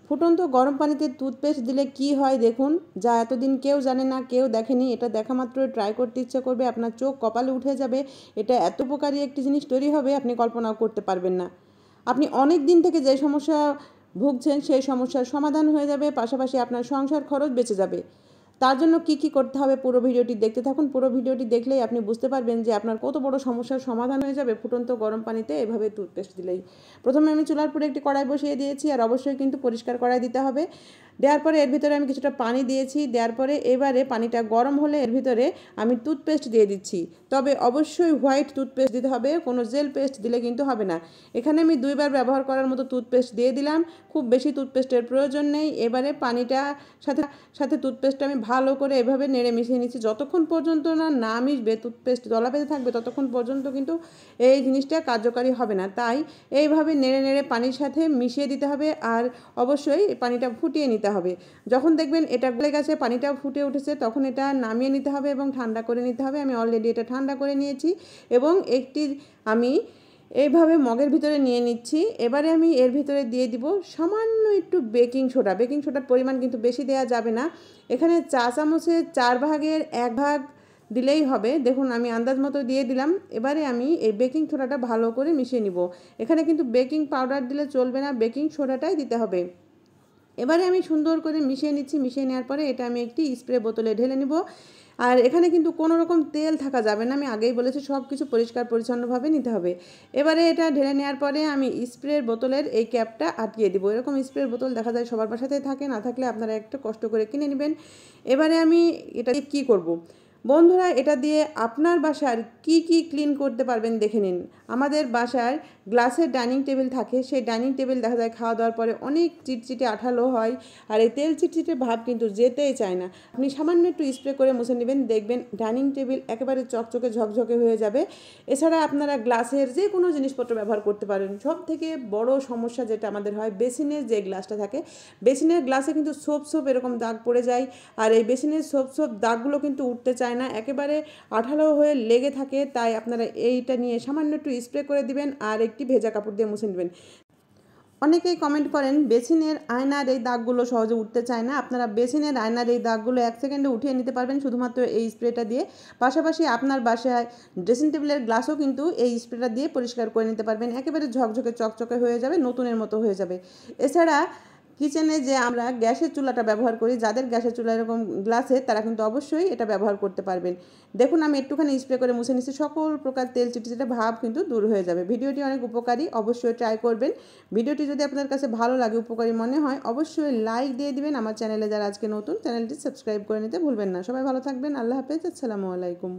ফুটন্ত গরম পানিতে টুথপেস্ট দিলে কি হয় দেখুন, যা এতদিন কেউ জানে না, কেউ দেখেনি, এটা দেখা মাত্রই ট্রাই করতে ইচ্ছে করবে, আপনার চোখ কপালে উঠে যাবে। এটা এত উপকারী একটি জিনিস তৈরি হবে আপনি কল্পনাও করতে পারবেন না। আপনি অনেক দিন থেকে যে সমস্যা ভুগছেন সেই সমস্যার সমাধান হয়ে যাবে, পাশাপাশি আপনার সংসার খরচ বেঁচে যাবে। তার জন্য কি করতে হবে পুরো ভিডিওটি দেখতে থাকুন। পুরো ভিডিওটি দেখলেই আপনি বুঝতে পারবেন যে আপনার কত বড় সমস্যার সমাধান হয়ে যাবে ফুটন্ত গরম পানিতে এভাবে টুথপেস্ট দিলেই। প্রথমে আমি চুলার উপরে একটি কড়াই বসিয়ে দিয়েছি, আর অবশ্যই কিন্তু পরিষ্কার কড়াই দিতে হবে। দেওয়ার পরে এর ভিতরে আমি কিছুটা পানি দিয়েছি, দেওয়ার পরে এবারে পানিটা গরম হলে এর ভিতরে আমি টুথপেস্ট দিয়ে দিচ্ছি। তবে অবশ্যই হোয়াইট টুথপেস্ট দিতে হবে, কোনো জেল পেস্ট দিলে কিন্তু হবে না। এখানে আমি 2বার ব্যবহার করার মতো টুথপেস্ট দিয়ে দিলাম, খুব বেশি টুথপেস্টের প্রয়োজন নেই। এবারে পানিটা সাথে সাথে টুথপেস্টটা আমি ভালো করে এভাবে নেড়ে মিশিয়ে নিচ্ছি। যতক্ষণ পর্যন্ত না মিশবে, টুথপেস্ট দলা পেতে থাকবে, ততক্ষণ পর্যন্ত কিন্তু এই জিনিসটা কার্যকারী হবে না। তাই এইভাবে নেড়ে নেড়ে পানির সাথে মিশিয়ে দিতে হবে, আর অবশ্যই পানিটা ফুটিয়ে নিতে হবে। যখন দেখবেন এটা গলে গেছে, পানিটাও ফুটে উঠেছে, তখন এটা নামিয়ে নিতে হবে এবং ঠান্ডা করে নিতে হবে। আমি অলরেডি এটা ঠান্ডা করে নিয়েছি এবং একটি আমি এইভাবে মগের ভিতরে নিয়ে নিচ্ছি। এবারে আমি এর ভিতরে দিয়ে দিব সামান্য একটু বেকিং সোডা। বেকিং সোডার পরিমাণ কিন্তু বেশি দেওয়া যাবে না। এখানে চা চামচের 4/1 ভাগ দিলেই হবে। দেখুন আমি আন্দাজ মতো দিয়ে দিলাম। এবারে আমি এই বেকিং সোডাটা ভালো করে মিশিয়ে নিব। এখানে কিন্তু বেকিং পাউডার দিলে চলবে না, বেকিং সোডাটাই দিতে হবে। এবারে আমি সুন্দর করে মিশিয়ে নিচ্ছি। মিশিয়ে নেওয়ার পরে এটা আমি একটি স্প্রে বোতলে ঢেলে নিব। আর এখানে কিন্তু কোনো রকম তেল থাকা যাবে না, আমি আগেই বলেছি, সব কিছু পরিষ্কার পরিচ্ছন্নভাবে নিতে হবে। এবারে এটা ঢেলে নেওয়ার পরে আমি স্প্রের বোতলের এই ক্যাপটা আটকিয়ে দিব। এরকম স্প্রের বোতল দেখা যায় সবার বাসাতেই থাকে, না থাকলে আপনারা একটু কষ্ট করে কিনে নেবেন। এবারে আমি এটা দিয়ে কী করব। বন্ধুরা, এটা দিয়ে আপনার বাসার কি ক্লিন করতে পারবেন দেখে নিন। আমাদের বাসার গ্লাসের ডাইনিং টেবিল থাকে, সেই ডাইনিং টেবিল দেখা যায় খাওয়া দাওয়ার পরে অনেক চিটচিটে আঠালো হয়, আর এই তেল চিটচিটে ভাব কিন্তু যেতেই চায় না। আপনি সামান্য একটু স্প্রে করে মুছে নেবেন, দেখবেন ডাইনিং টেবিল একেবারে চকচকে ঝকঝকে হয়ে যাবে। এছাড়া আপনারা গ্লাসের যে কোনো জিনিসপত্র ব্যবহার করতে পারেন। সব থেকে বড় সমস্যা যেটা আমাদের হয়, বেসিনের যে গ্লাসটা থাকে, বেসিনের গ্লাসে কিন্তু সোপ এরকম দাগ পড়ে যায়, আর এই বেসিনের সোপ দাগগুলো কিন্তু উঠতে চায় না, একেবারে আঠালো হয়ে লেগে থাকে। তাই আপনারা এইটা নিয়ে সামান্য একটু স্প্রে করে দিবেন আর একটি ভেজা কাপড় দিয়ে মুছে নেবেন। অনেকেই কমেন্ট করেন বেসিনের আয়নার এই দাগগুলো সহজে উঠতে চায় না। আপনারা বেসিনের আয়নার এই দাগগুলো 1 সেকেন্ডে উঠিয়ে নিতে পারবেন শুধুমাত্র এই স্প্রেটা দিয়ে। পাশাপাশি আপনার বাসায় ড্রেসিং টেবিলের গ্লাসও কিন্তু এই স্প্রেটা দিয়ে পরিষ্কার করে নিতে পারবেন, একেবারে ঝকঝকে চকচকে হয়ে যাবে, নতুনের মতো হয়ে যাবে। এছাড়া কিচেনে যে আমরা গ্যাসের চুলাটা ব্যবহার করি, যাদের গ্যাসের চুলা এরকম গ্লাসে, তারা কিন্তু অবশ্যই এটা ব্যবহার করতে পারবেন। দেখুন আমি একটুখানি স্প্রে করে মুছে নিচ্ছি, সকল প্রকার তেল চিটচিটে ভাব কিন্তু দূর হয়ে যাবে। ভিডিওটি অনেক উপকারী, অবশ্যই ট্রাই করবেন। ভিডিওটি যদি আপনার কাছে ভালো লাগে, উপকারী মনে হয়, অবশ্যই লাইক দিয়ে দিবেন। আমার চ্যানেলে যারা আজকে নতুন, চ্যানেলটি সাবস্ক্রাইব করে নিতে ভুলবেন না। সবাই ভালো থাকবেন। আল্লাহ হাফেজ। আসসালামু আলাইকুম।